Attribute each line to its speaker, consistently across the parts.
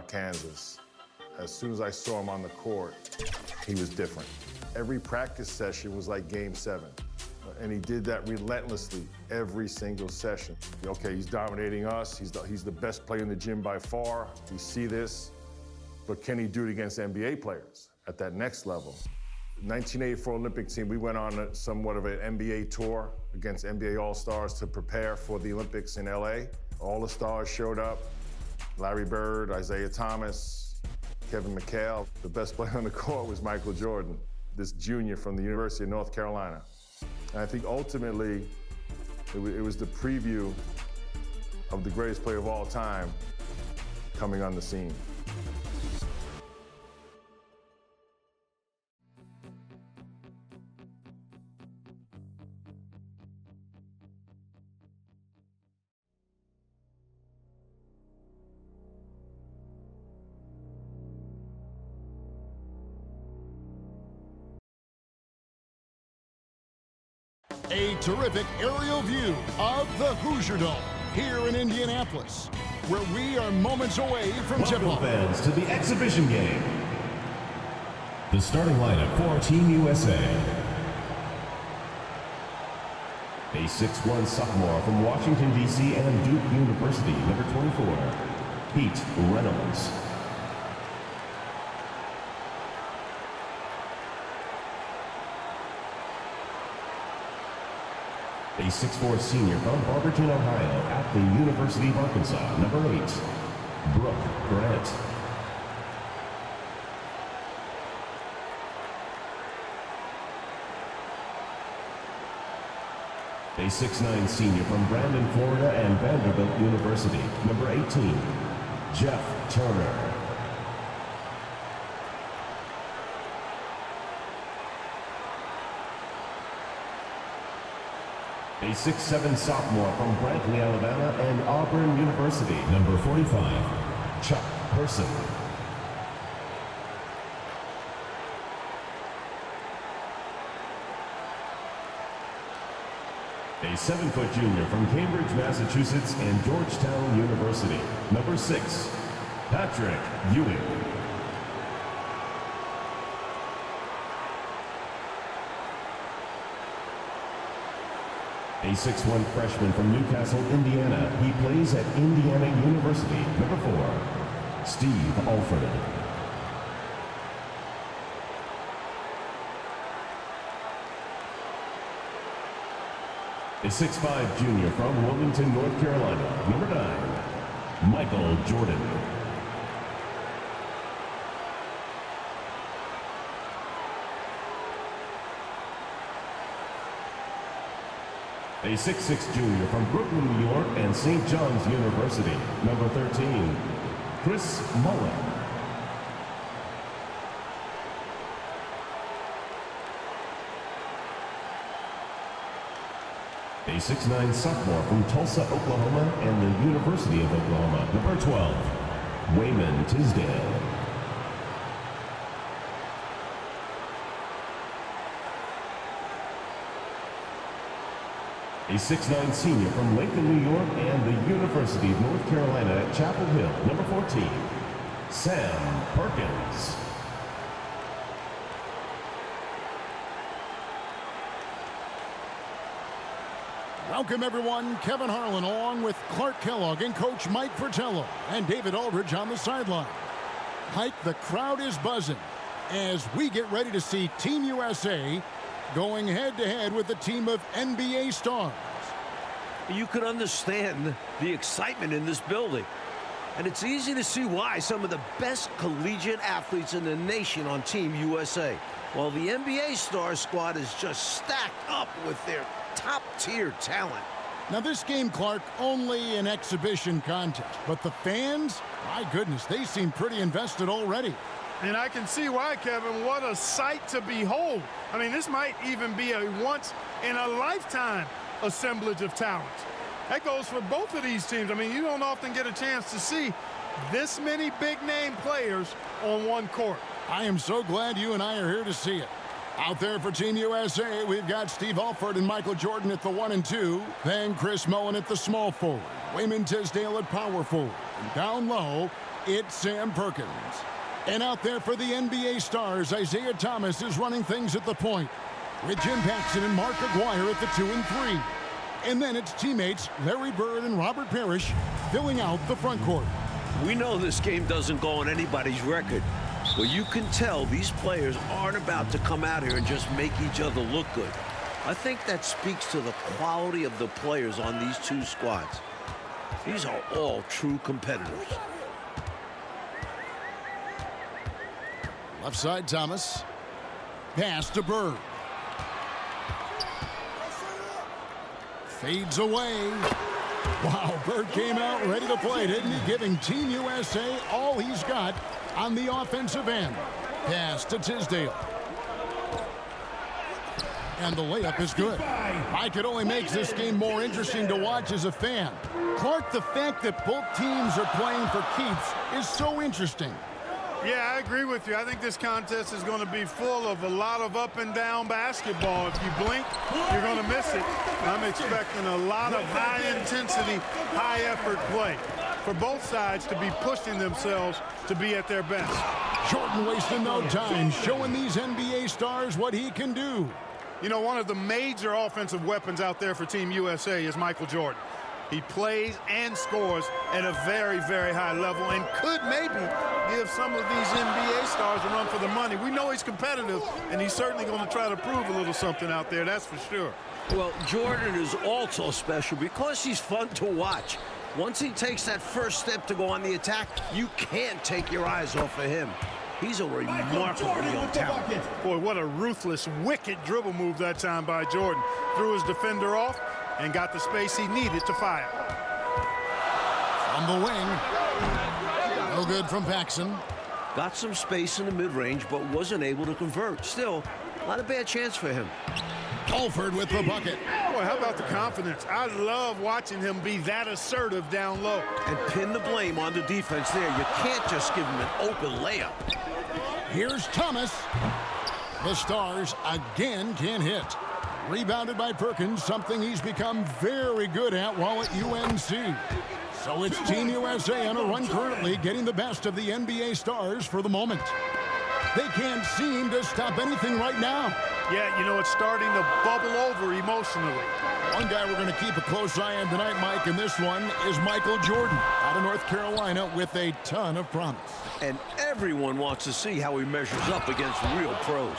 Speaker 1: Kansas. As soon as I saw him on the court, he was different. Every practice session was like Game 7. And he did that relentlessly every single session. Okay, he's dominating us. He's the best player in the gym by far. We see this. But can he do it against NBA players at that next level? 1984 Olympic team, we went on somewhat of an NBA tour against NBA All-Stars to prepare for the Olympics in LA. All the stars showed up. Larry Bird, Isaiah Thomas, Kevin McHale. The best player on the court was Michael Jordan, this junior from the University of North Carolina. And I think ultimately, it was the preview of the greatest player of all time coming on the scene.
Speaker 2: A terrific aerial view of the Hoosier Dome here in Indianapolis, where we are moments away from tip-off.
Speaker 3: Welcome fans to the exhibition game. The starting lineup for Team USA. A 6'1" sophomore from Washington, D.C. and Duke University, number 24, Pete Reynolds. A 6'4" senior from Barberton, Ohio, at the University of Arkansas, number 8, Brooke Grant. A 6'9" senior from Brandon, Florida, and Vanderbilt University, number 18, Jeff Turner. A 6'7" sophomore from Brantley, Alabama, and Auburn University, number 45, Chuck Person. A 7-foot junior from Cambridge, Massachusetts, and Georgetown University, number 6, Patrick Ewing. A 6'1" freshman from Newcastle, Indiana. He plays at Indiana University. Number 4, Steve Alford. A 6'5" junior from Wilmington, North Carolina. Number 9, Michael Jordan. A 6'6" junior from Brooklyn, New York, and St. John's University, number 13, Chris Mullen. A 6'9" sophomore from Tulsa, Oklahoma, and the University of Oklahoma, number 12, Wayman Tisdale. A 6'9" senior from Lincoln, New York, and the University of North Carolina at Chapel Hill, number 14, Sam Perkins.
Speaker 2: Welcome, everyone. Kevin Harlan along with Clark Kellogg and Coach Mike Fratello and David Aldridge on the sideline. Mike, the crowd is buzzing as we get ready to see Team USA going head-to-head with a team of NBA stars.
Speaker 4: You could understand the excitement in this building. And it's easy to see why some of the best collegiate athletes in the nation on Team USA, while the NBA star squad is just stacked up with their top-tier talent.
Speaker 2: Now, this game, Clark, only an exhibition contest, but the fans, my goodness, they seem pretty invested already.
Speaker 5: And I can see why, Kevin. What a sight to behold. I mean, this might even be a once-in-a-lifetime assemblage of talent. That goes for both of these teams. I mean, you don't often get a chance to see this many big-name players on one court.
Speaker 2: I am so glad you and I are here to see it. Out there for Team USA, we've got Steve Alford and Michael Jordan at the 1 and 2. Then Chris Mullen at the small forward. Wayman Tisdale at power forward. And down low, it's Sam Perkins. And out there for the NBA stars, Isaiah Thomas is running things at the point, with Jim Paxson and Mark Aguirre at the 2 and 3. And then it's teammates Larry Bird and Robert Parrish filling out the front court.
Speaker 4: We know this game doesn't go on anybody's record, but you can tell these players aren't about to come out here and just make each other look good. I think that speaks to the quality of the players on these two squads. These are all true competitors.
Speaker 2: Left side, Thomas. Pass to Bird. Fades away. Wow, Bird came out ready to play, didn't he? Giving Team USA all he's got on the offensive end. Pass to Tisdale. And the layup is good. I could only make this game more interesting to watch as a fan. Clark, the fact that both teams are playing for keeps is so interesting.
Speaker 5: Yeah, I agree with you. I think this contest is going to be full of a lot of up and down basketball. If you blink, you're going to miss it. I'm expecting a lot of high intensity, high effort play for both sides to be pushing themselves to be at their best.
Speaker 2: Jordan wasting no time, showing these NBA stars what he can do.
Speaker 5: You know, one of the major offensive weapons out there for Team USA is Michael Jordan. He plays and scores at a very, very high level and could maybe give some of these NBA stars a run for the money. We know he's competitive, and he's certainly going to try to prove a little something out there, that's for sure.
Speaker 4: Well, Jordan is also special because he's fun to watch. Once he takes that first step to go on the attack, you can't take your eyes off of him. He's a remarkable young talent.
Speaker 5: Boy, what a ruthless, wicked dribble move that time by Jordan. Threw his defender off and got the space he needed to fire.
Speaker 2: On the wing. No good from Paxson.
Speaker 4: Got some space in the mid-range, but wasn't able to convert. Still, not a bad chance for him.
Speaker 2: Alford with the bucket.
Speaker 5: Boy, how about the confidence? I love watching him be that assertive down low.
Speaker 4: And pin the blame on the defense there. You can't just give him an open layup.
Speaker 2: Here's Thomas. The Stars again can't hit. Rebounded by Perkins, something he's become very good at while at UNC. So it's Team USA on a run currently, getting the best of the NBA stars for the moment. They can't seem to stop anything right now.
Speaker 5: Yeah, you know, it's starting to bubble over emotionally.
Speaker 2: One guy we're going to keep a close eye on tonight, Mike, and this one is Michael Jordan out of North Carolina with a ton of promise.
Speaker 4: And everyone wants to see how he measures up against real pros.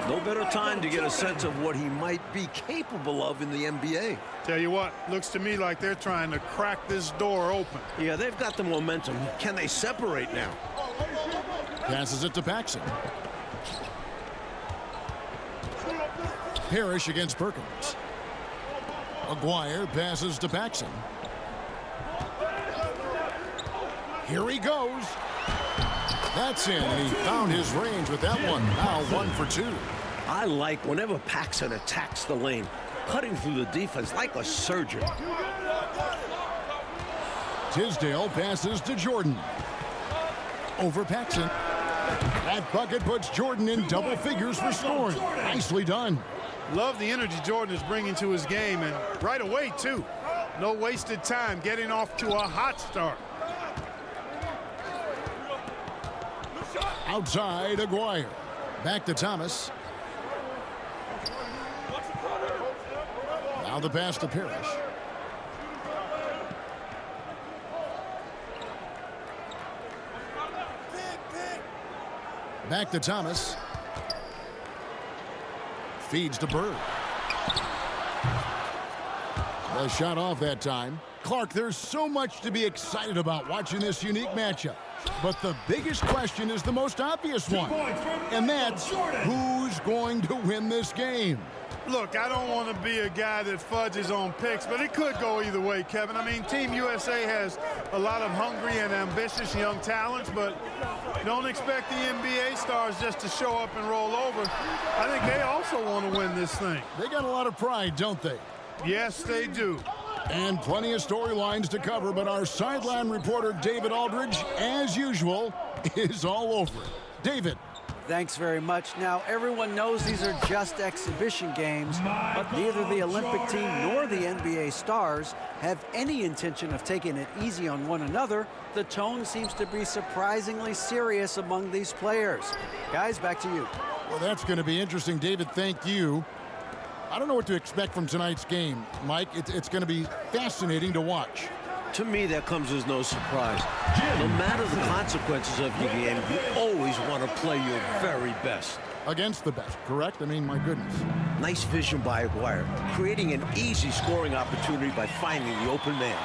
Speaker 4: No better time to get a sense of what he might be capable of in the NBA.
Speaker 5: Tell you what, looks to me like they're trying to crack this door open.
Speaker 4: Yeah, they've got the momentum. Can they separate now?
Speaker 2: Passes it to Paxson. Parrish against Perkins. Aguirre passes to Paxson. Here he goes. That's in. He found his range with that one. Now 1 for 2.
Speaker 4: I like whenever Paxson attacks the lane, cutting through the defense like a surgeon.
Speaker 2: Tisdale passes to Jordan. Over Paxson. That bucket puts Jordan in double figures for scoring. Nicely done.
Speaker 5: Love the energy Jordan is bringing to his game, and right away, too. No wasted time getting off to a hot start.
Speaker 2: Outside, Aguirre. Back to Thomas. Now the pass to Parrish. Back to Thomas. Feeds to Bird. The shot off that time. Clark, there's so much to be excited about watching this unique matchup. But the biggest question is the most obvious one. And that's who's going to win this game?
Speaker 5: Look, I don't want to be a guy that fudges on picks, but it could go either way, Kevin. I mean, Team USA has a lot of hungry and ambitious young talents, but don't expect the NBA stars just to show up and roll over. I think they also want to win this thing.
Speaker 2: They got a lot of pride, don't they?
Speaker 5: Yes, they do.
Speaker 2: And plenty of storylines to cover, but our sideline reporter, David Aldridge, as usual, is all over it. David.
Speaker 6: Thanks very much. Now, everyone knows these are just exhibition games, but neither the Olympic team nor the NBA stars have any intention of taking it easy on one another. The tone seems to be surprisingly serious among these players. Guys, back to you.
Speaker 2: Well, that's going to be interesting, David. Thank you. I don't know what to expect from tonight's game, Mike. It's going to be fascinating to watch.
Speaker 4: To me, that comes as no surprise. No matter the consequences of your game, you always want to play your very best.
Speaker 2: Against the best, correct? I mean, my goodness.
Speaker 4: Nice vision by Aguirre, creating an easy scoring opportunity by finding the open man.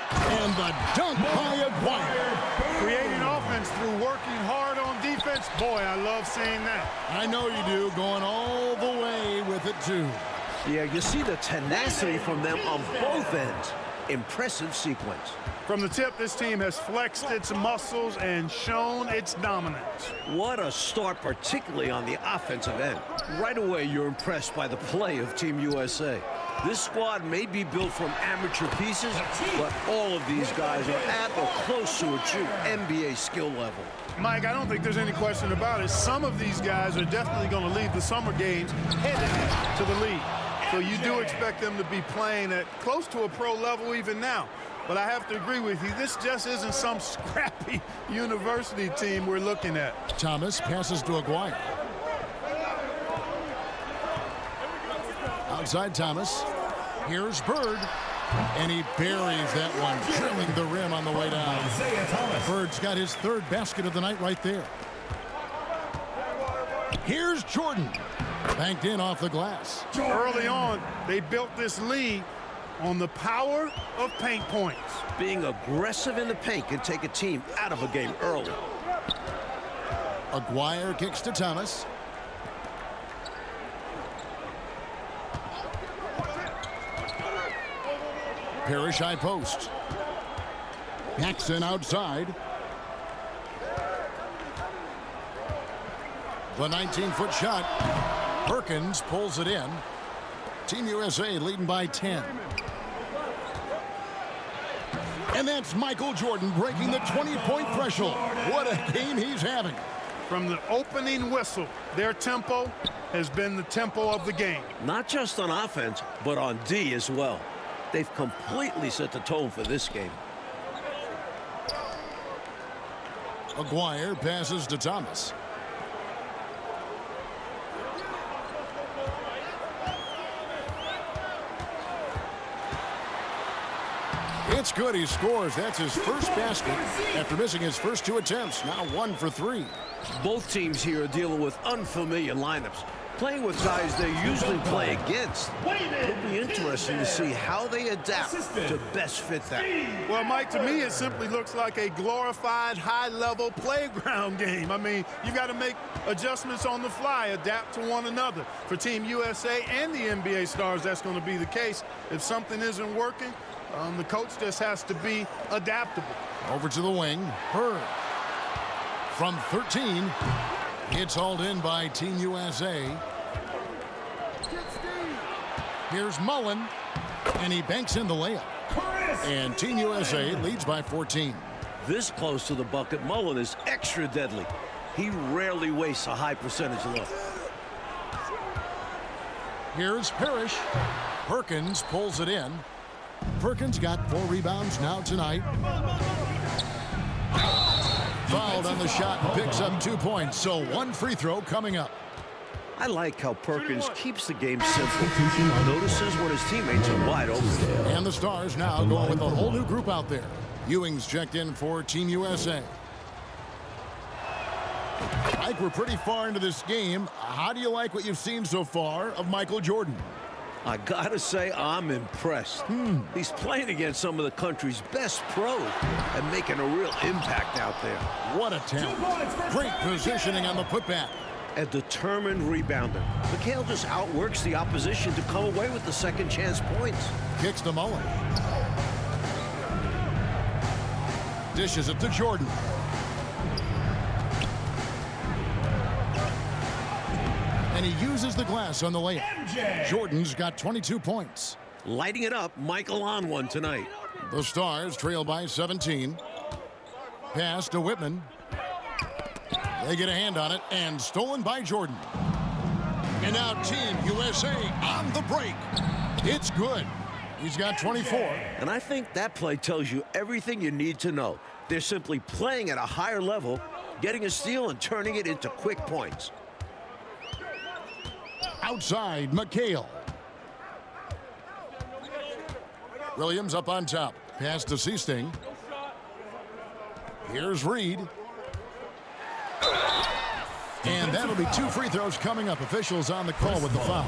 Speaker 2: And the dunk by Aguirre.
Speaker 5: Creating offense through working hard on defense. Boy, I love seeing that.
Speaker 2: I know you do, going all the way with it, too.
Speaker 4: Yeah, you see the tenacity from them on both ends. Impressive sequence.
Speaker 5: From the tip, this team has flexed its muscles and shown its dominance.
Speaker 4: What a start, particularly on the offensive end. Right away, you're impressed by the play of Team USA. This squad may be built from amateur pieces, but all of these guys are at or close to a true NBA skill level.
Speaker 5: Mike, I don't think there's any question about it. Some of these guys are definitely going to leave the summer games headed to the league. So you do expect them to be playing at close to a pro level even now. But I have to agree with you, this just isn't some scrappy university team we're looking at.
Speaker 2: Thomas passes to Aguirre. Outside Thomas. Here's Bird. And he buries that one, drilling the rim on the way down. Bird's got his third basket of the night right there. Here's Jordan. Banked in off the glass.
Speaker 5: Early on, they built this lead on the power of paint points.
Speaker 4: Being aggressive in the paint can take a team out of a game early.
Speaker 2: Aguirre kicks to Thomas. Parrish high post. Paxson outside. The 19-foot shot. Perkins pulls it in. Team USA leading by 10. And that's Michael Jordan breaking the 20-point threshold. What a game he's having.
Speaker 5: From the opening whistle, their tempo has been the tempo of the game.
Speaker 4: Not just on offense, but on D as well. They've completely set the tone for this game.
Speaker 2: Aguirre passes to Thomas. It's good. He scores. That's his first basket after missing his first two attempts. Now 1 for 3.
Speaker 4: Both teams here are dealing with unfamiliar lineups, playing with guys they usually play against. It'll be interesting to see how they adapt to best fit that.
Speaker 5: Well, Mike, to me, it simply looks like a glorified high-level playground game. I mean, you've got to make adjustments on the fly, adapt to one another. For Team USA and the NBA stars, that's going to be the case. If something isn't working, the coach just has to be adaptable.
Speaker 2: Over to the wing. Bird. From 13. It's hauled in by Team USA. Here's Mullen. And he banks in the layup. And Team USA leads by 14.
Speaker 4: This close to the bucket, Mullen is extra deadly. He rarely wastes a high percentage look.
Speaker 2: Here's Parrish. Perkins pulls it in. Perkins got 4 rebounds now tonight. Fouled on the shot and picks up 2 points. So 1 free throw coming up.
Speaker 4: I like how Perkins keeps the game simple. Notices when his teammates are wide open.
Speaker 2: And the Stars now going with a whole new group out there. Ewing's checked in for Team USA. Mike, we're pretty far into this game. How do you like what you've seen so far of Michael Jordan?
Speaker 4: I gotta say, I'm impressed. He's playing against some of the country's best pros and making a real impact out there.
Speaker 2: What a talent. Great positioning on the putback.
Speaker 4: A determined rebounder. McHale just outworks the opposition to come away with the second chance points.
Speaker 2: Kicks to Mullen. Dishes it to Jordan. And he uses the glass on the layup. Jordan's got 22 points.
Speaker 4: Lighting it up, Michael on one tonight.
Speaker 2: The Stars trail by 17. Pass to Whitman. They get a hand on it, and stolen by Jordan. And now Team USA on the break. It's good. He's got 24.
Speaker 4: And I think that play tells you everything you need to know. They're simply playing at a higher level, getting a steal and turning it into quick points.
Speaker 2: Outside, McHale. Williams up on top. Pass to Seasting. Here's Reed. And that'll be 2 free throws coming up. Officials on the call with the foul.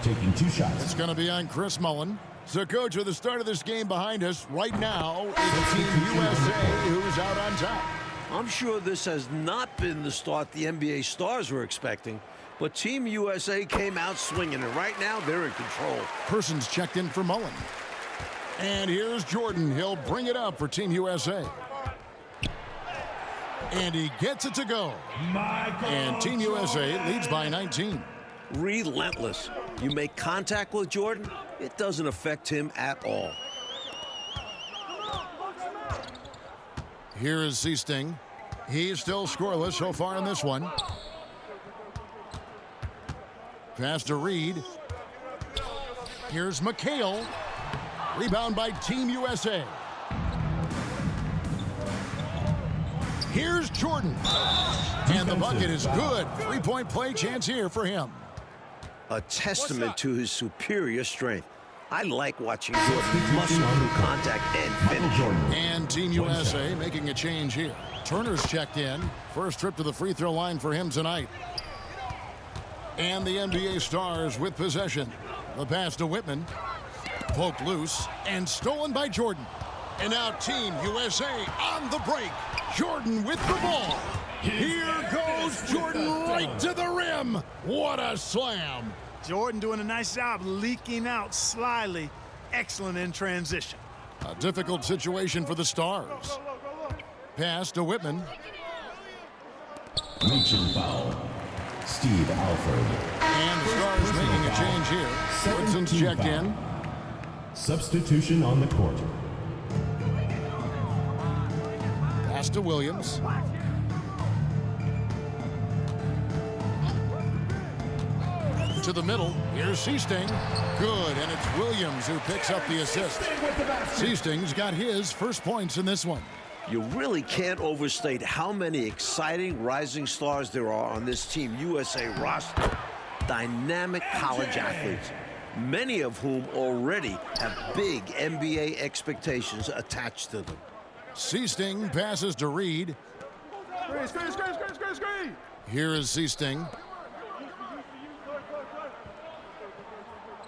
Speaker 3: Taking 2 shots.
Speaker 2: It's going to be on Chris Mullen. So, Coach, with the start of this game behind us, right now is Team USA who's out on top.
Speaker 4: I'm sure this has not been the start the NBA stars were expecting, but Team USA came out swinging, and right now they're in control.
Speaker 2: Persons checked in for Mullen. And here's Jordan. He'll bring it up for Team USA. And he gets it to go. And Team USA leads by 19.
Speaker 4: Relentless. You make contact with Jordan, it doesn't affect him at all.
Speaker 2: Here is Seasting. He's still scoreless so far in this one. Pass to Reed. Here's McHale. Rebound by Team USA. Here's Jordan. And the bucket is good. 3-point play chance here for him.
Speaker 4: A testament to his superior strength. I like watching Jordan muscle through contact and finish.
Speaker 2: And Team USA making a change here. Turner's checked in. First trip to the free throw line for him tonight. And the NBA stars with possession. The pass to Whitman. Poked loose and stolen by Jordan. And now Team USA on the break. Jordan with the ball. Here goes Jordan right to the rim. What a slam.
Speaker 5: Jordan doing a nice job leaking out slyly. Excellent in transition.
Speaker 2: A difficult situation for the Stars. Pass to Whitman.
Speaker 3: Reaching foul. Steve Alford.
Speaker 2: And the Stars making a change here. Woodson's checked in.
Speaker 3: Substitution on the court.
Speaker 2: Pass to Williams. To the middle. Here's Seasting. Good, and it's Williams who picks up the assist. Seasting's got his first points in this one.
Speaker 4: You really can't overstate how many exciting rising stars there are on this Team USA roster. Dynamic college athletes, many of whom already have big NBA expectations attached to them.
Speaker 2: Seasting passes to Reed. Here is Seasting.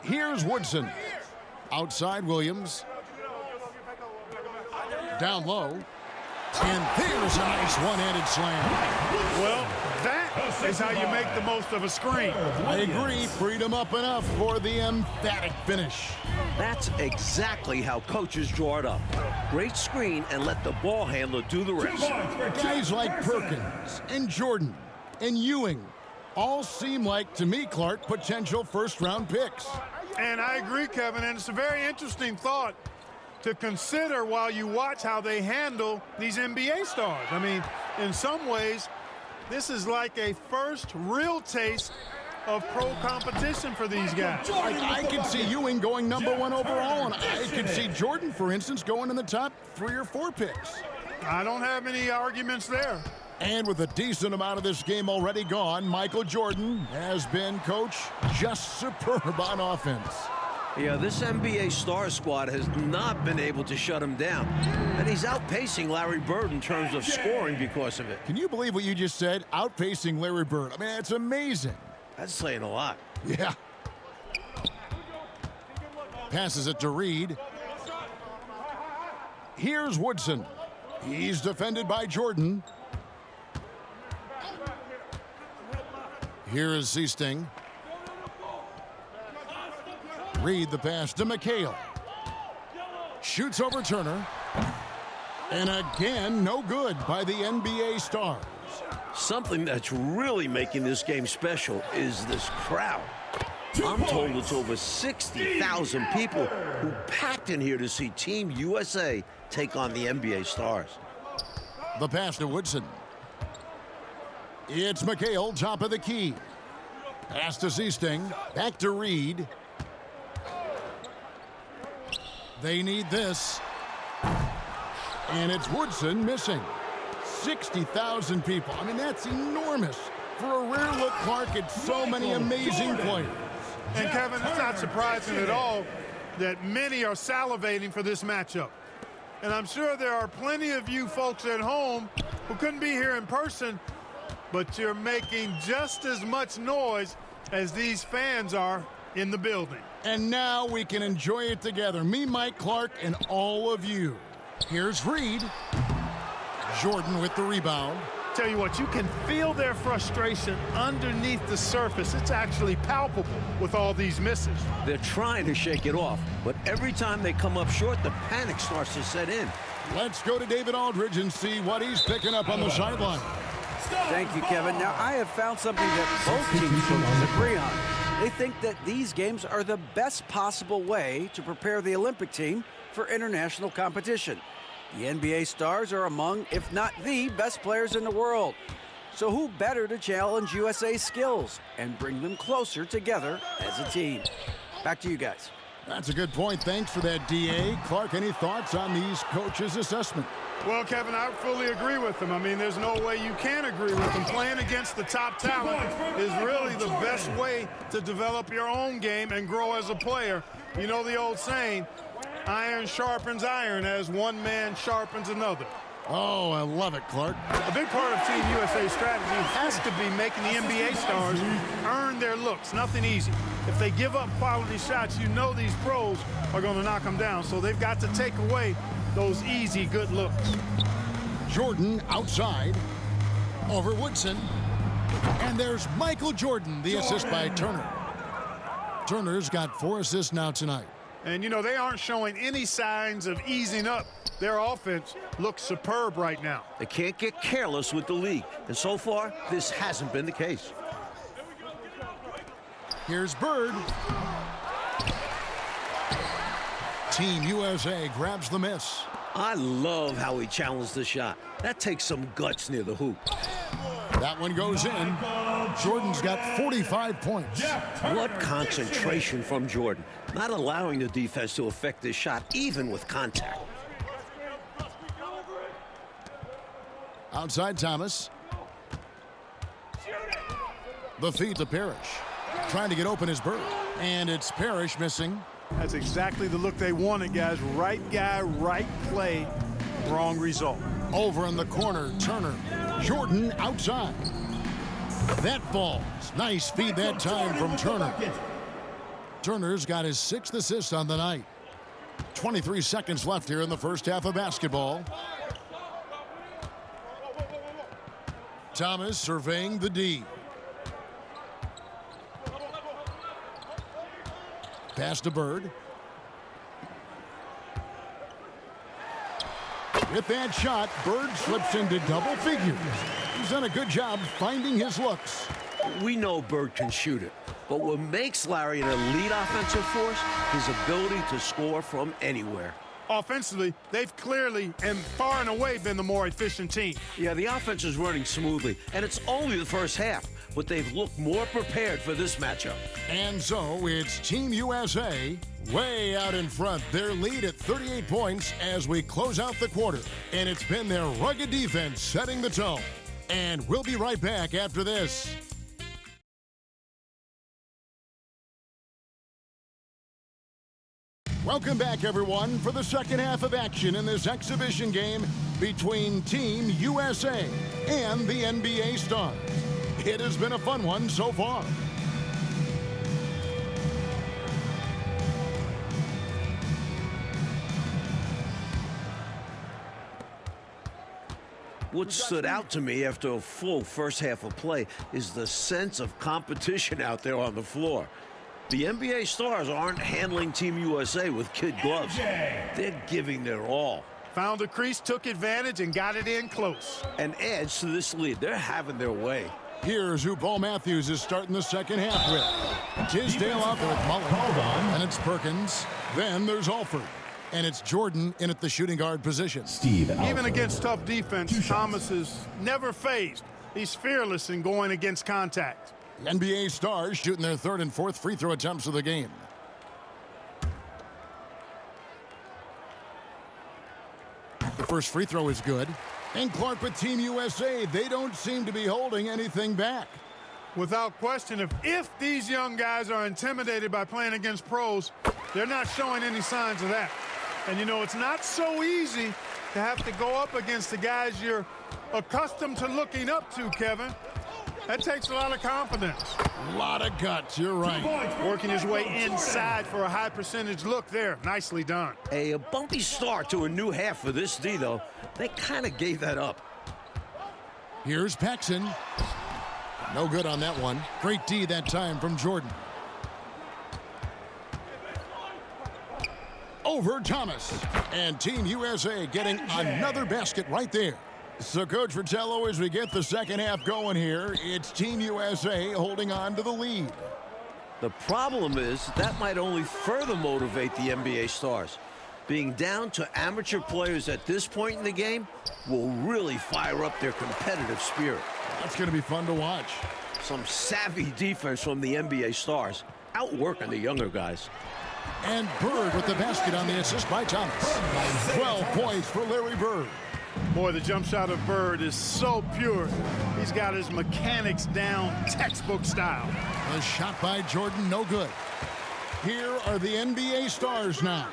Speaker 2: Here's Woodson. Outside Williams. Down low. And there's a nice one-handed slam.
Speaker 5: Well, that is how you make the most of a screen.
Speaker 2: I agree. Freedom up enough for the emphatic finish.
Speaker 4: That's exactly how coaches draw it up. Great screen and let the ball handler do the rest.
Speaker 2: Guys like Perkins and Jordan and Ewing all seem like, to me, Clark, potential first-round picks.
Speaker 5: And I agree, Kevin, and it's a very interesting thought to consider while you watch how they handle these NBA stars. I mean, in some ways, this is like a first real taste of pro competition for these guys.
Speaker 2: I could see Ewing going #1 overall, and I could see Jordan, for instance, going in the top 3 or 4 picks.
Speaker 5: I don't have any arguments there.
Speaker 2: And with a decent amount of this game already gone, Michael Jordan has been, Coach, just superb on offense.
Speaker 4: Yeah, this NBA star squad has not been able to shut him down. And he's outpacing Larry Bird in terms of scoring because of it.
Speaker 2: Can you believe what you just said? Outpacing Larry Bird. I mean, it's amazing.
Speaker 4: That's saying a lot.
Speaker 2: Yeah. Passes it to Reed. Here's Woodson. He's defended by Jordan. Here is Seasting. Reed the pass to McHale. Shoots over Turner. And again, no good by the NBA stars.
Speaker 4: Something that's really making this game special is this crowd. I'm told it's over 60,000 people who packed in here to see Team USA take on the NBA stars.
Speaker 2: The pass to Woodson. It's McHale, top of the key. Pass to Seasting. Back to Reed. They need this. And it's Woodson missing. 60,000 people. I mean, that's enormous. For a rare look, Clark, it's so many amazing players.
Speaker 5: And Kevin, it's not surprising at all that many are salivating for this matchup. And I'm sure there are plenty of you folks at home who couldn't be here in person, but you're making just as much noise as these fans are in the building.
Speaker 2: And now we can enjoy it together. Me, Mike, Clark, and all of you. Here's Reed. Jordan with the rebound.
Speaker 5: Tell you what, you can feel their frustration underneath the surface. It's actually palpable with all these misses.
Speaker 4: They're trying to shake it off, but every time they come up short, the panic starts to set in.
Speaker 2: Let's go to David Aldridge and see what he's picking up on the sideline.
Speaker 6: Thank you, Kevin. Now, I have found something that both teams coaches agree on. They think that these games are the best possible way to prepare the Olympic team for international competition. The NBA stars are among, if not the, best players in the world. So who better to challenge USA's skills and bring them closer together as a team? Back to you guys.
Speaker 2: That's a good point. Thanks for that, D.A. Clark, any thoughts on these coaches' assessment?
Speaker 5: Well, Kevin, I fully agree with them. I mean, there's no way you can agree with them. Playing against the top talent is really the best way to develop your own game and grow as a player. You know the old saying, iron sharpens iron as one man sharpens another.
Speaker 2: Oh, I love it, Clark.
Speaker 5: A big part of Team USA's strategy has to be making the NBA stars earn their looks. Nothing easy. If they give up quality shots, you know these pros are going to knock them down. So they've got to take away those easy, good looks.
Speaker 2: Jordan outside. Over Woodson. And there's Michael Jordan, the assist by Turner. Turner's got 4 assists now tonight.
Speaker 5: And, you know, they aren't showing any signs of easing up. Their offense looks superb right now.
Speaker 4: They can't get careless with the league. And so far, this hasn't been the case.
Speaker 2: Here's Bird. Team USA grabs the miss.
Speaker 4: I love how he challenged the shot. That takes some guts near the hoop.
Speaker 2: That one goes in. Jordan's got 45 points.
Speaker 4: What concentration from Jordan. Not allowing the defense to affect this shot, even with contact.
Speaker 2: Outside Thomas. The feed to Parrish. Trying to get open is Bird. And it's Parrish missing.
Speaker 5: That's exactly the look they wanted, guys. Right guy, right play, wrong result.
Speaker 2: Over in the corner, Turner. Jordan outside. That falls. Nice feed that time from Turner. Turner's got his 6th assist on the night. 23 seconds left here in the first half of basketball. Thomas surveying the D. Pass to Bird. With that shot, Bird slips into double figures. He's done a good job finding his looks.
Speaker 4: We know Bird can shoot it, but what makes Larry an elite offensive force, his ability to score from anywhere.
Speaker 5: Offensively, they've clearly and far and away been the more efficient team.
Speaker 4: Yeah, the offense is running smoothly, and it's only the first half, but they've looked more prepared for this matchup.
Speaker 2: And so it's Team USA way out in front. Their lead at 38 points as we close out the quarter. And it's been their rugged defense setting the tone. And we'll be right back after this. Welcome back, everyone, for the second half of action in this exhibition game between Team USA and the NBA Stars. It has been a fun one so far.
Speaker 4: What stood out to me after a full first half of play is the sense of competition out there on the floor. The NBA stars aren't handling Team USA with kid gloves. They're giving their all.
Speaker 5: Found a crease, took advantage, and got it in close.
Speaker 4: And adds to this lead. They're having their way.
Speaker 2: Here's who Paul Matthews is starting the second half with. Tisdale out there with Mullen. And it's Perkins. Then there's Alford. And it's Jordan in at the shooting guard position.
Speaker 3: Steve Alford.
Speaker 5: Even against tough defense, Thomas is never phased. He's fearless in going against contact.
Speaker 2: The NBA stars shooting their third and fourth free throw attempts of the game. The first free throw is good. And Clark with Team USA, they don't seem to be holding anything back.
Speaker 5: Without question, if these young guys are intimidated by playing against pros, they're not showing any signs of that. And, you know, it's not so easy to have to go up against the guys you're accustomed to looking up to, Kevin. That takes a lot of confidence.
Speaker 2: A lot of guts, you're right.
Speaker 5: Working his way inside for a high percentage look there. Nicely done.
Speaker 4: A bumpy start to a new half for this D, though. They kind of gave that up.
Speaker 2: Here's Paxson. No good on that one. Great D that time from Jordan. Over Thomas. And Team USA getting another basket right there. So, Coach Fratello, as we get the second half going here, it's Team USA holding on to the lead.
Speaker 4: The problem is that might only further motivate the NBA stars. Being down to amateur players at this point in the game will really fire up their competitive spirit.
Speaker 2: That's going to be fun to watch.
Speaker 4: Some savvy defense from the NBA stars, outworking the younger guys.
Speaker 2: And Bird with the basket on the assist by Thomas. 12 points for Larry Bird.
Speaker 5: Boy, the jump shot of Bird is so pure. He's got his mechanics down, textbook style.
Speaker 2: A shot by Jordan, no good. Here are the NBA stars now.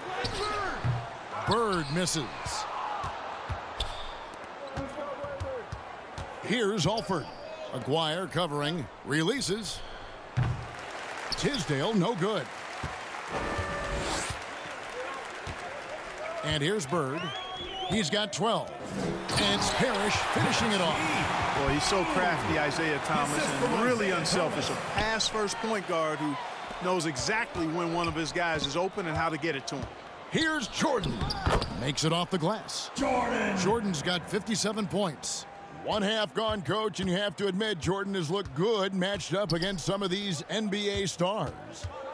Speaker 2: Bird misses. Here's Alford. Aguirre covering, releases. Tisdale, no good. And here's Bird. He's got 12. And it's Parrish finishing it off.
Speaker 5: Boy, he's so crafty, Isaiah Thomas, and really unselfish. A pass-first point guard who knows exactly when one of his guys is open and how to get it to him.
Speaker 2: Here's Jordan. Makes it off the glass. Jordan's got 57 points. One half gone, Coach, and you have to admit Jordan has looked good matched up against some of these NBA stars.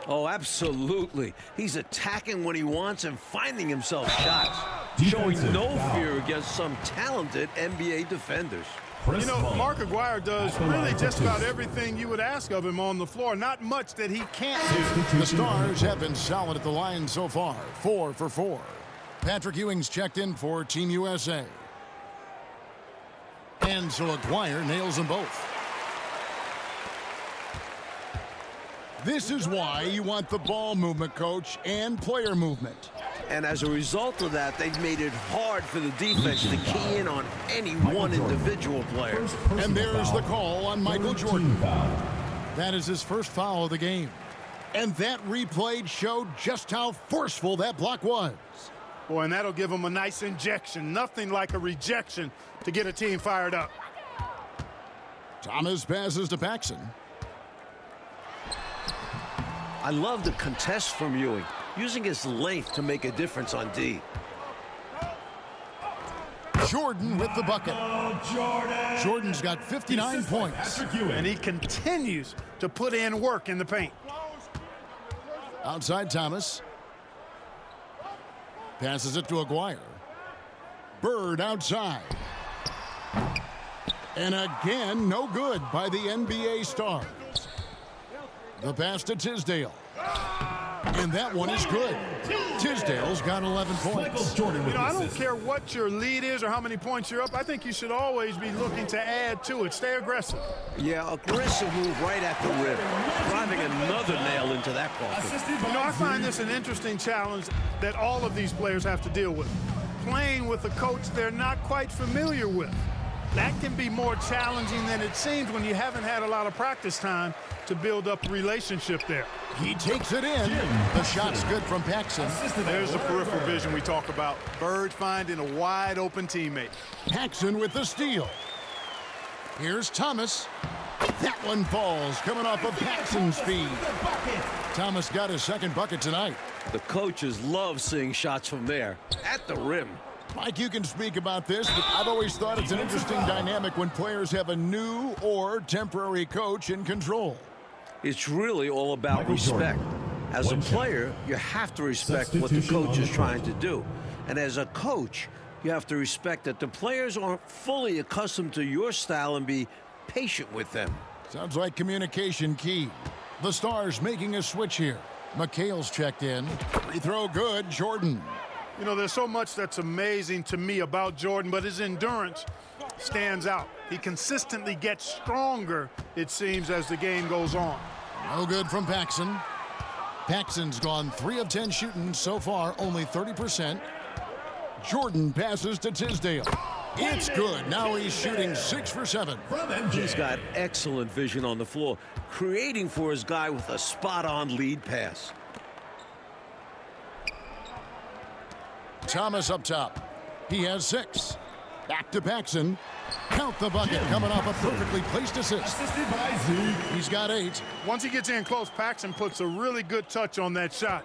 Speaker 4: Oh, absolutely. He's attacking when he wants and finding himself shots. Showing no fear against some talented NBA defenders.
Speaker 5: You know, Mark Aguirre does really just about everything you would ask of him on the floor. Not much that he can't do.
Speaker 2: The Stars have been solid at the line so far. 4 for 4. Patrick Ewing's checked in for Team USA. And so Aguirre nails them both. This is why you want the ball movement, Coach, and player movement.
Speaker 4: And as a result of that, they've made it hard for the defense to key in on any one individual player.
Speaker 2: And there's the call on Michael Jordan. That is his first foul of the game. And that replay showed just how forceful that block was.
Speaker 5: Boy, and that'll give him a nice injection. Nothing like a rejection to get a team fired up.
Speaker 2: Thomas passes to Paxson.
Speaker 4: I love the contest from Ewing, using his length to make a difference on D.
Speaker 2: Jordan with the bucket. Jordan's got 59 points.
Speaker 5: And he continues to put in work in the paint.
Speaker 2: Outside Thomas. Passes it to Aguirre. Bird outside. And again, no good by the NBA stars. The pass to Tisdale. And that one is good. Tisdale's got 11 points.
Speaker 5: You know, I don't care what your lead is or how many points you're up. I think you should always be looking to add to it. Stay aggressive.
Speaker 4: Yeah, aggressive move right at the rim. Driving another nail into that coffin.
Speaker 5: You know, I find this an interesting challenge that all of these players have to deal with. Playing with a coach they're not quite familiar with. That can be more challenging than it seems when you haven't had a lot of practice time to build up a relationship there.
Speaker 2: He takes it in. The shot's good from Paxson.
Speaker 5: There's the peripheral vision we talk about. Bird finding a wide open teammate.
Speaker 2: Paxson with the steal. Here's Thomas. That one falls, coming off of Paxson's feed. Thomas got his second bucket tonight.
Speaker 4: The coaches love seeing shots from there, at the rim.
Speaker 2: Mike, you can speak about this, but I've always thought it's an interesting dynamic when players have a new or temporary coach in control.
Speaker 4: It's really all about respect. As a player, you have to respect what the coach is trying to do. And as a coach, you have to respect that the players aren't fully accustomed to your style and be patient with them.
Speaker 2: Sounds like communication key. The Stars making a switch here. McHale's checked in. Free throw good, Jordan.
Speaker 5: You know, there's so much that's amazing to me about Jordan, but his endurance stands out. He consistently gets stronger, it seems, as the game goes on.
Speaker 2: No good from Paxson. Paxson's gone 3 of 10 shooting so far, only 30%. Jordan passes to Tisdale. It's good. Now he's shooting 6 for 7.
Speaker 4: He's got excellent vision on the floor, creating for his guy with a spot-on lead pass.
Speaker 2: Thomas up top. He has 6. Back to Paxson. Count the bucket, coming off a perfectly placed assist. He's got 8.
Speaker 5: Once he gets in close, Paxson puts a really good touch on that shot.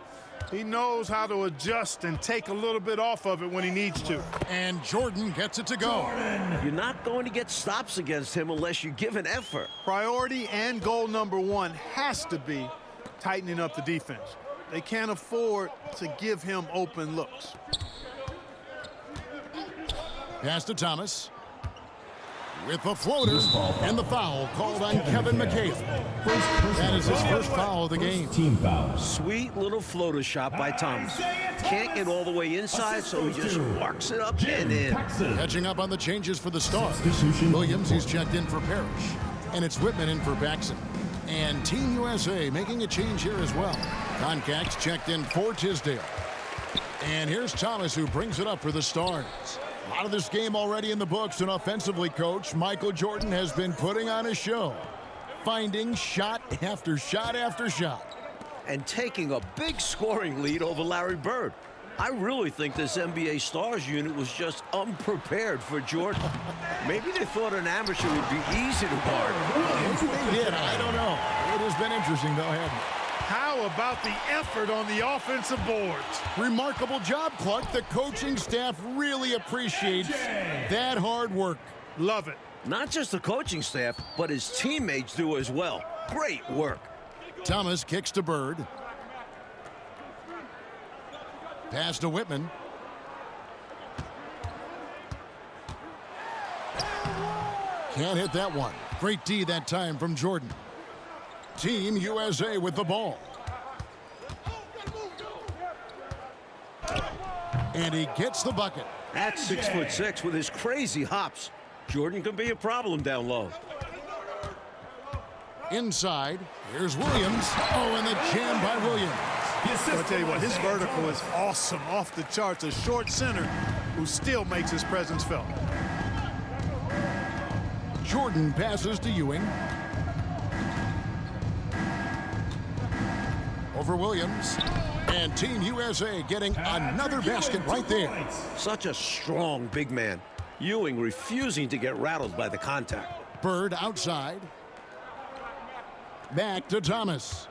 Speaker 5: He knows how to adjust and take a little bit off of it when he needs to.
Speaker 2: And Jordan gets it to go.
Speaker 4: You're not going to get stops against him unless you give an effort.
Speaker 5: Priority and goal number 1 has to be tightening up the defense. They can't afford to give him open looks.
Speaker 2: Pass to Thomas. With the floater and the foul called on Kevin McHale. That is his first foul of the game.
Speaker 3: Team foul.
Speaker 4: Sweet little floater shot by Thomas. Can't get all the way inside, so he just walks it up and in.
Speaker 2: Catching up on the changes for the Stars. Williams, he's checked in for Parrish. And it's Whitman in for Paxson. And Team USA making a change here as well. Concax checked in for Tisdale. And here's Thomas, who brings it up for the Stars. A lot of this game already in the books, and offensively, Coach Michael Jordan has been putting on a show, finding shot after shot after shot.
Speaker 4: And taking a big scoring lead over Larry Bird. I really think this NBA Stars unit was just unprepared for Jordan. Maybe they thought an amateur would be easy to guard.
Speaker 2: If they did, I don't know. It has been interesting, though, hasn't it?
Speaker 5: How about the effort on the offensive boards?
Speaker 2: Remarkable job, Clark. The coaching staff really appreciates that hard work.
Speaker 5: Love it.
Speaker 4: Not just the coaching staff, but his teammates do as well. Great work.
Speaker 2: Thomas kicks to Bird. Pass to Whitman. Can't hit that one. Great D that time from Jordan. Team USA with the ball. And he gets the bucket.
Speaker 4: At 6'6" with his crazy hops, Jordan can be a problem down low.
Speaker 2: Inside, here's Williams. Oh, and the jam by Williams.
Speaker 5: I'll tell you what, his vertical is awesome, off the charts. A short center who still makes his presence felt.
Speaker 2: Jordan passes to Ewing. Over Williams. And Team USA getting another basket right there.
Speaker 4: Such a strong big man. Ewing refusing to get rattled by the contact.
Speaker 2: Bird outside. Back to Thomas.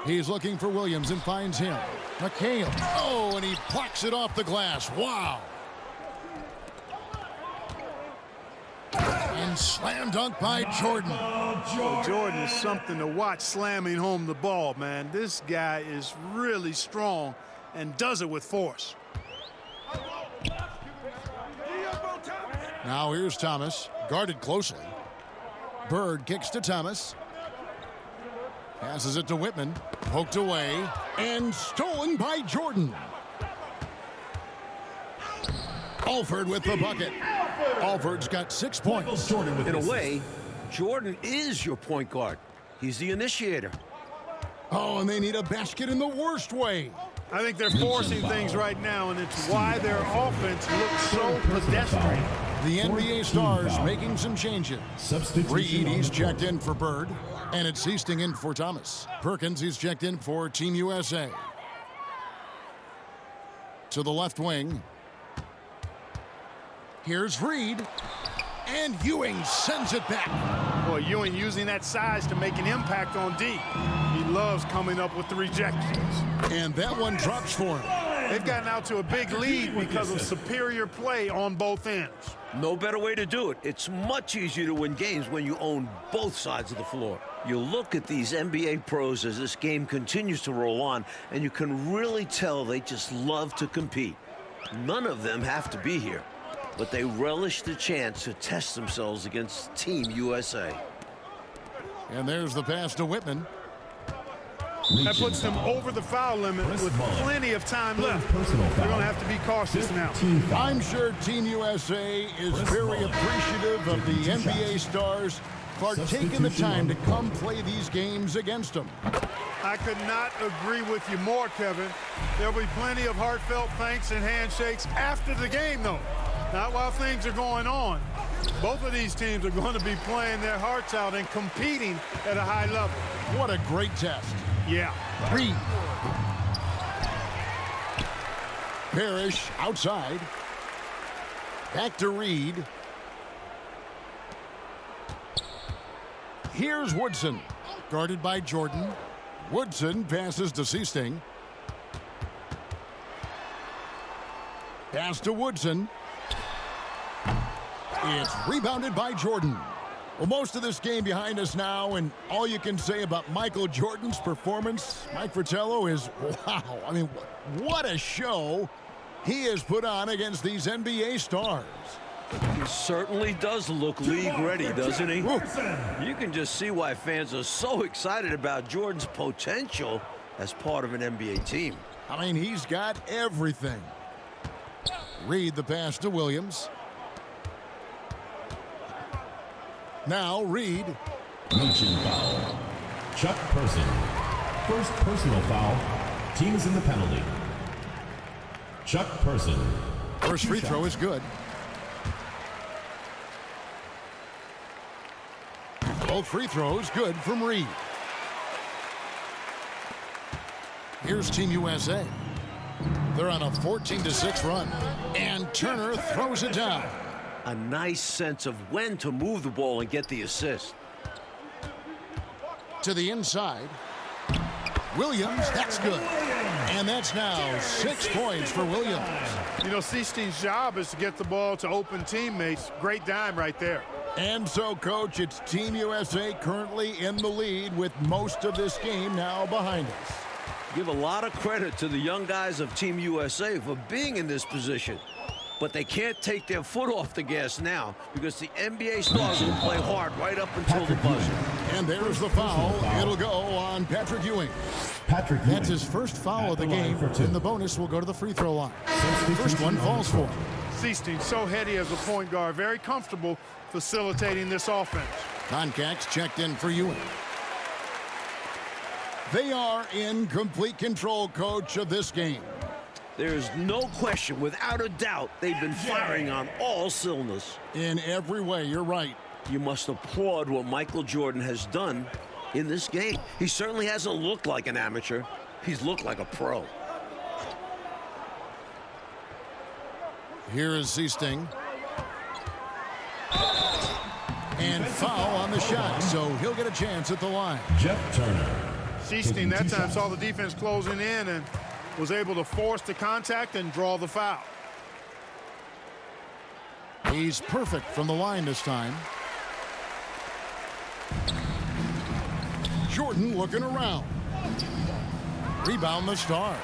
Speaker 2: He's looking for Williams and finds him. McHale. Oh, and he plucks it off the glass. Wow. And slam dunk by Jordan.
Speaker 5: Jordan is something to watch slamming home the ball, man. This guy is really strong and does it with force.
Speaker 2: Now here's Thomas, guarded closely. Bird kicks to Thomas. Passes it to Whitman. Poked away and stolen by Jordan. Alford with the bucket. Alford's got 6 points.
Speaker 4: In a way, Jordan is your point guard. He's the initiator.
Speaker 2: Oh, and they need a basket in the worst way.
Speaker 5: I think they're forcing things right now, and it's why their offense looks so pedestrian.
Speaker 2: The NBA Stars making some changes. Reed, he's checked in for Bird. And it's Easting in for Thomas. Perkins, he's checked in for Team USA. To the left wing. Here's Reed. And Ewing sends it back.
Speaker 5: Boy, Ewing using that size to make an impact on D. He loves coming up with the rejections.
Speaker 2: And that one drops for him.
Speaker 5: They've gotten out to a big lead because of superior play on both ends.
Speaker 4: No better way to do it. It's much easier to win games when you own both sides of the floor. You look at these NBA pros as this game continues to roll on, and you can really tell they just love to compete. None of them have to be here. but they relish the chance to test themselves against Team USA.
Speaker 2: And there's the pass to Whitman.
Speaker 5: That puts them over the foul limit with plenty of time left.
Speaker 3: Personal
Speaker 5: They're
Speaker 3: foul.
Speaker 5: going to have to be cautious now.
Speaker 2: I'm sure Team USA is very appreciative of the NBA stars for taking the time to come play these games against them.
Speaker 5: I could not agree with you more, Kevin. There'll be plenty of heartfelt thanks and handshakes after the game, though. Not while things are going on. Both of these teams are going to be playing their hearts out and competing at a high level.
Speaker 2: What a great test.
Speaker 5: Yeah.
Speaker 2: Reed. Parrish outside. Back to Reed. Here's Woodson. Guarded by Jordan. Woodson passes to Seasting. Pass to Woodson. It's rebounded by Jordan. Well, most of this game behind us now, and all you can say about Michael Jordan's performance, Mike Fratello, is wow. I mean, what a show he has put on against these NBA stars.
Speaker 4: He certainly does look league ready, doesn't he?
Speaker 2: Woo.
Speaker 4: You can just see why fans are so excited about Jordan's potential as part of an NBA team.
Speaker 2: I mean, he's got everything. Reed the pass to Williams. Now Reed.
Speaker 3: Reaching foul. Chuck Person. First personal foul. Team is in the penalty. Chuck Person.
Speaker 2: First free throw is good. Both free throws good from Reed. Here's Team USA. They're on a 14-6 run. And Turner throws it down.
Speaker 4: A nice sense of when to move the ball and get the assist.
Speaker 2: To the inside. Williams, that's good. And that's now 6 points for Williams.
Speaker 5: You know, Seasting's job is to get the ball to open teammates. Great dime right there.
Speaker 2: And so, Coach, it's Team USA currently in the lead with most of this game now behind us.
Speaker 4: Give a lot of credit to the young guys of Team USA for being in this position. But they can't take their foot off the gas now because the NBA stars will play hard right up until the buzzer.
Speaker 2: And there's the foul. It'll go on Patrick Ewing.
Speaker 3: Patrick Ewing.
Speaker 2: That's his first foul of the game,
Speaker 3: for two.
Speaker 2: and the bonus will go to the free throw line. First one falls for him.
Speaker 5: Seasting so heady as a point guard, very comfortable facilitating this offense.
Speaker 2: Concax checked in for Ewing. They are in complete control, Coach, of this game.
Speaker 4: There's no question, without a doubt, they've been firing on all cylinders.
Speaker 2: In every way, you're right.
Speaker 4: You must applaud what Michael Jordan has done in this game. He certainly hasn't looked like an amateur. He's looked like a pro.
Speaker 2: Here is Seasting. And foul on the shot, so he'll get a chance at the line.
Speaker 3: Jeff Turner.
Speaker 5: Seasting that time saw the defense closing in and was able to force the contact and draw the foul.
Speaker 2: He's perfect from the line this time. Jordan looking around. Rebound the Stars.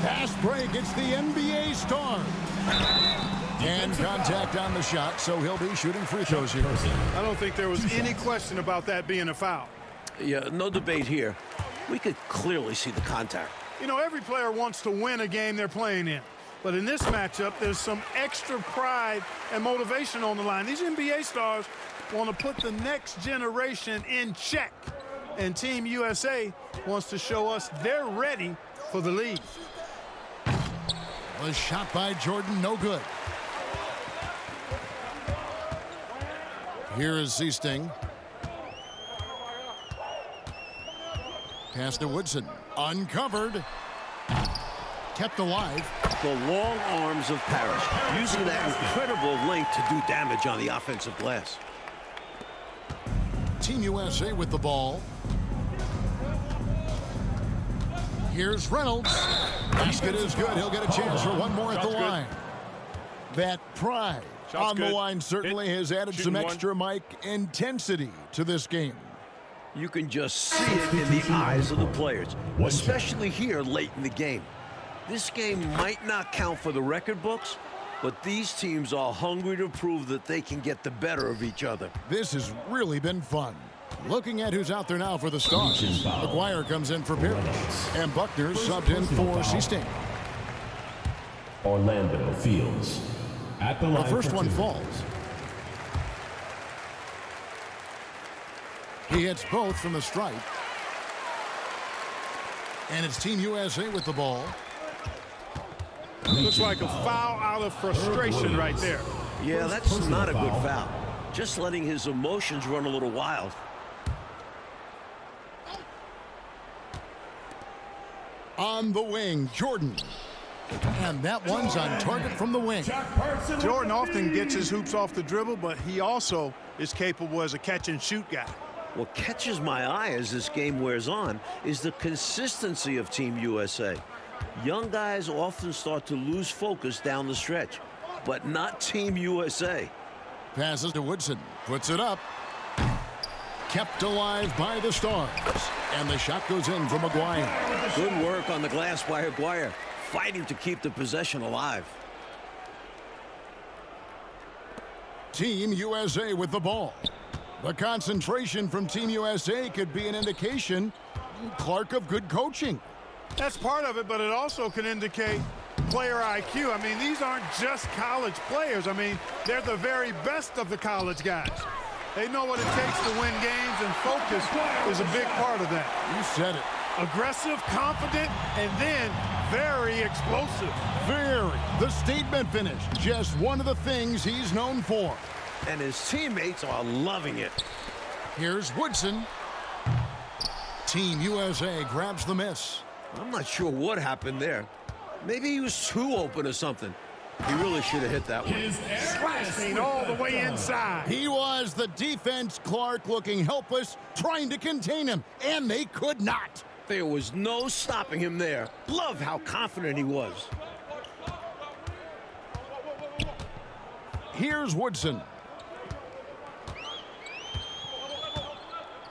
Speaker 2: Fast break, it's the NBA Stars. And contact on the shot, so he'll be shooting free throws here.
Speaker 5: I don't think there was any question about that being a foul.
Speaker 4: Yeah, no debate here. We could clearly see the contact.
Speaker 5: You know, every player wants to win a game they're playing in. But in this matchup, there's some extra pride and motivation on the line. These NBA stars want to put the next generation in check. And Team USA wants to show us they're ready for the lead.
Speaker 2: Was shot by Jordan, no good. Here is Seasting. Pass to Woodson. Uncovered. Kept alive.
Speaker 4: The long arms of Parrish, using that incredible length to do damage on the offensive glass.
Speaker 2: Team USA with the ball. Here's Reynolds. Basket is good. He'll get a chance for one more at the line. That pride on the line certainly has added some extra, Mike, intensity to this game.
Speaker 4: You can just see it in the eyes of the players, especially here late in the game. This game might not count for the record books, But these teams are hungry to prove that they can get the better of each other.
Speaker 2: This has really been fun. Looking at who's out there now for the Stars. McGuire comes in for Pierce, and Buckner subbed in for C-State.
Speaker 3: Orlando Fields. At the line
Speaker 2: The first
Speaker 3: for
Speaker 2: one
Speaker 3: two.
Speaker 2: falls. He hits both from the stripe. And it's Team USA with the ball.
Speaker 5: Looks like a foul out of frustration right there.
Speaker 4: Yeah, that's not a good foul. Just letting his emotions run a little wild.
Speaker 2: On the wing, Jordan. And that one's on target from the wing.
Speaker 5: Jordan often gets his hoops off the dribble, but he also is capable as a catch-and-shoot guy.
Speaker 4: What catches my eye as this game wears on is the consistency of Team USA. Young guys often start to lose focus down the stretch, but not Team USA.
Speaker 2: Passes to Woodson. Puts it up. Kept alive by the Stars. And the shot goes in from McGuire.
Speaker 4: Good work on the glass by Aguirre, fighting to keep the possession alive.
Speaker 2: Team USA with the ball. The concentration from Team USA could be an indication, Clark, of good coaching.
Speaker 5: That's part of it, but it also can indicate player IQ. I mean, these aren't just college players. I mean, they're the very best of the college guys. They know what it takes to win games, and focus is a big part of that.
Speaker 2: You said it.
Speaker 5: Aggressive, confident, and then very explosive.
Speaker 2: Very. The statement finish. Just one of the things he's known for.
Speaker 4: And his teammates are loving it.
Speaker 2: Here's Woodson. Team USA grabs the miss.
Speaker 4: I'm not sure what happened there. Maybe he was too open or something. He really should have hit that one.
Speaker 5: Slashing all the way inside.
Speaker 2: He was. The defense, Clark, looking helpless, trying to contain him, and they could not.
Speaker 4: There was no stopping him there. Love how confident he was.
Speaker 2: Here's Woodson.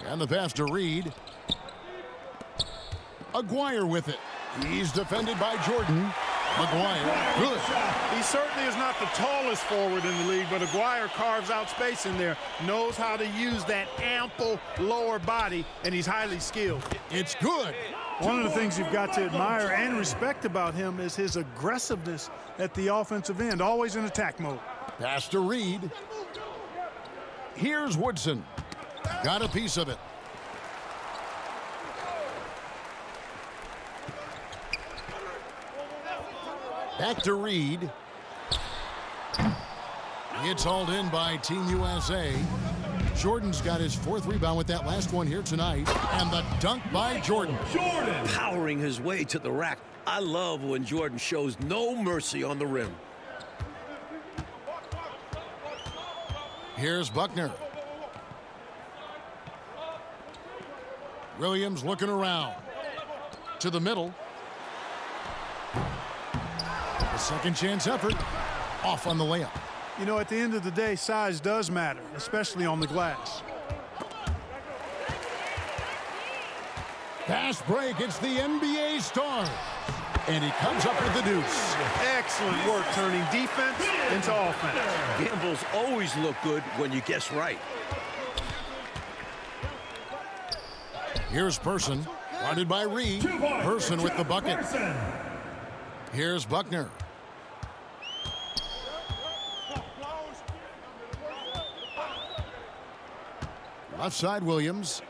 Speaker 2: And the pass to Reed. Aguirre with it. He's defended by Jordan. Aguirre, good.
Speaker 5: He certainly is not the tallest forward in the league, but Aguirre carves out space in there, knows how to use that ample lower body, and he's highly skilled.
Speaker 2: It's good.
Speaker 5: One of the things you've got to admire and respect about him is his aggressiveness at the offensive end, always in attack mode.
Speaker 2: Pass to Reed. Here's Woodson. Got a piece of it. Back to Reed. It's hauled in by Team USA. Jordan's got his fourth rebound with that last one here tonight. And the dunk by Jordan.
Speaker 4: Powering his way to the rack. I love when Jordan shows no mercy on the rim.
Speaker 2: Here's Buckner. Williams looking around. To the middle. A second chance effort. Off on the layup.
Speaker 5: You know, at the end of the day, size does matter, especially on the glass.
Speaker 2: Fast break. It's the NBA Stars. And he comes up with the deuce.
Speaker 5: Excellent work turning defense into offense.
Speaker 4: Gambles always look good when you guess right.
Speaker 2: Here's Person. Guarded by Reed. Person with the bucket. Here's Buckner. Left side, Williams.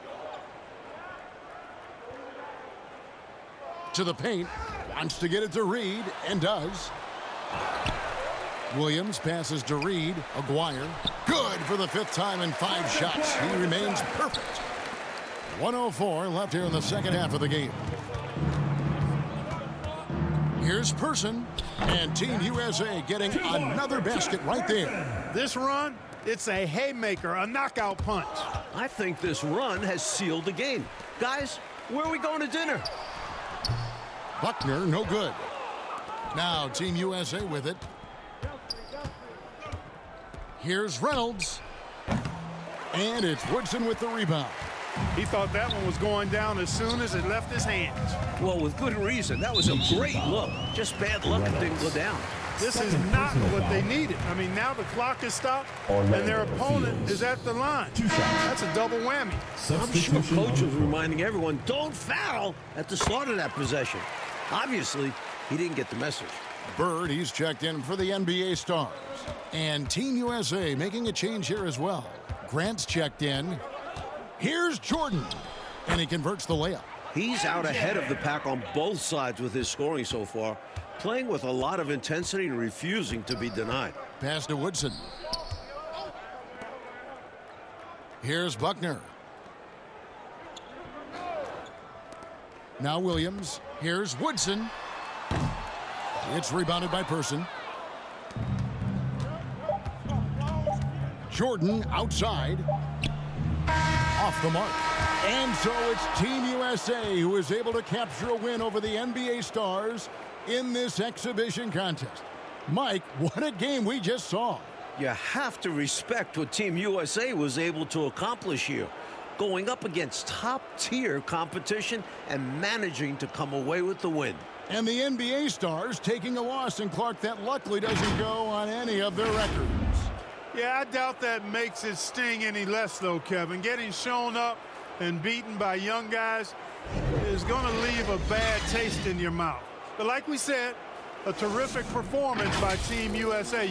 Speaker 2: To the paint. Wants to get it to Reed, and does. Williams passes to Reed. Aguirre. Good for the fifth time in 5 shots. He remains perfect. 1:04 left here in the second half of the game. Here's Person, and Team USA getting another basket right there.
Speaker 5: This run, it's a haymaker, a knockout punch.
Speaker 4: I think this run has sealed the game. Guys, where are we going to dinner?
Speaker 2: Buckner, no good. Now Team USA with it. Here's Reynolds. And it's Woodson with the rebound.
Speaker 5: He thought that one was going down as soon as it left his hands.
Speaker 4: Well, with good reason. That was a great look. Just bad luck it didn't go down.
Speaker 5: This is
Speaker 3: Second
Speaker 5: not
Speaker 3: personal
Speaker 5: what they
Speaker 3: foul.
Speaker 5: needed. I mean, now the clock is stopped,
Speaker 3: Orlando
Speaker 5: and their opponent
Speaker 3: Fields.
Speaker 5: is at the line.
Speaker 3: 2 shots.
Speaker 5: That's a double whammy.
Speaker 4: I'm sure
Speaker 3: Substitution
Speaker 4: coach
Speaker 3: on
Speaker 4: was
Speaker 3: the court.
Speaker 4: reminding everyone, don't foul at the start of that possession. Obviously, he didn't get the message.
Speaker 2: Bird, he's checked in for the NBA Stars. And Team USA making a change here as well. Grant's checked in. Here's Jordan. And he converts the layup.
Speaker 4: He's out ahead of the pack on both sides with his scoring so far, playing with a lot of intensity and refusing to be denied.
Speaker 2: Pass to Woodson. Here's Buckner. Now Williams. Here's Woodson. It's rebounded by Person. Jordan outside. Off the mark. And so it's Team USA who is able to capture a win over the NBA Stars in this exhibition contest. Mike, what a game we just saw.
Speaker 4: You have to respect what Team USA was able to accomplish here, going up against top-tier competition and managing to come away with the win.
Speaker 2: And the NBA Stars taking a loss in Clark that luckily doesn't go on any of their records.
Speaker 5: Yeah, I doubt that makes it sting any less, though, Kevin. Getting shown up and beaten by young guys is going to leave a bad taste in your mouth. But like we said, a terrific performance by Team USA.